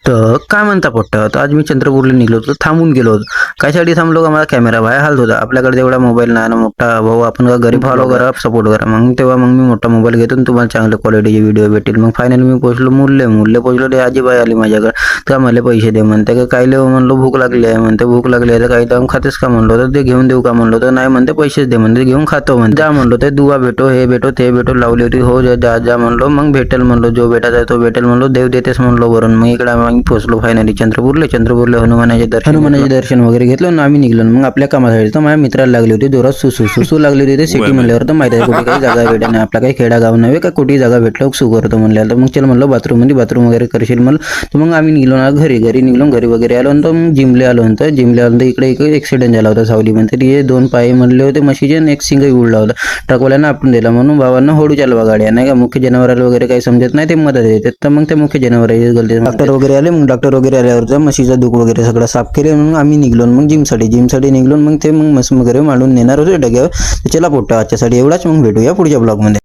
तर काय म्हणता पोट्टा, तर आज मी चंद्रपूरला निघलो होतो, थांबून गेलो होतो. कायसाठी थांबलो का, मला कॅमेरा बाहेर हालत होता. आपल्याकडे तेवढा मोबाईल नाही ना, मोठा भाऊ आपण का गरीब फॉलो करा, सपोर्ट करा. मग तेव्हा मी मोठा मोबाईल घेतो आणि तुम्हाला चांगल्या क्वालिटीचे व्हिडिओ भेटेल. मग फायनली मी पोहोचलो मूल्य पोहोचलो. ते आजीबाई आली माझ्याकडे, तर मला पैसे दे म्हणते. का काय लिहू म्हणलो, भूक लागली आहे म्हणते. भूक लागली आहे तर काही जाऊन खातेस का म्हणलो, तर ते घेऊन देऊ का म्हणलो, तर नाही म्हणते पैसेच दे म्हणते, घेऊन खातो म्हणते. जा म्हणलो, ते दुवा भेटो, हे भेटो, ते भेटो लावली होती. हो जा जा म्हणलो, मग भेटेल म्हणलो, जो भेटायचा आहे तो भेटेल म्हणलो, देव देतेस म्हणलो वरून. मग इकडे आम्ही पोहोचलो फायनली चंद्रपूरला हनुमानाचे दर्शन वगैरे घेतलं आणि आम्ही निघलो. मग आपल्या कामासाठी तर माझ्या मित्राला लागली होती जोरात सुसू लागली होती. ते सिटी म्हणल्यावर तर माहिती आहे कुठे काही जागा भेटत नाही, आपला काही खेडा गाव नव्हे का, कुठेही जागा भेटलं सु करतो म्हणलं. तर मग चल म्हणलं बाथरूम वगैरे करशील म्हणलं. तर मग आम्ही निघलो ना घरी निघलो, घरी वगैरे आलो. तर मग जिमले आलो तर इकडे एक ॲक्सिडेंट झाला होता सावली म्हणते. ते 2 पाय म्हणले होते म्हशीचे आणि एक सिंगही उडला होता. ट्रकवाल्यानं आपण दिला म्हणून भावांना होडू चालवा गाड्या नाही का, मुख्य जनावराला वगैरे काही समजत नाही, ते मदत देतात. तर मग ते मुख्य जनावराची गलती. डॉक्टर वगैरे आले. मग डॉक्टर वगैरे आल्यावर म्हशीचा दुख वगैरे सगळं साफ केले. मग आम्ही निघलो. मग जिमसाठी निघलो. मग ते मग म्हस वगैरे मांडून नेणार होते डग्यावर. चला पोट्टा आजच्यासाठी एवढाच. मग भेटूया पुढच्या ब्लॉगमध्ये.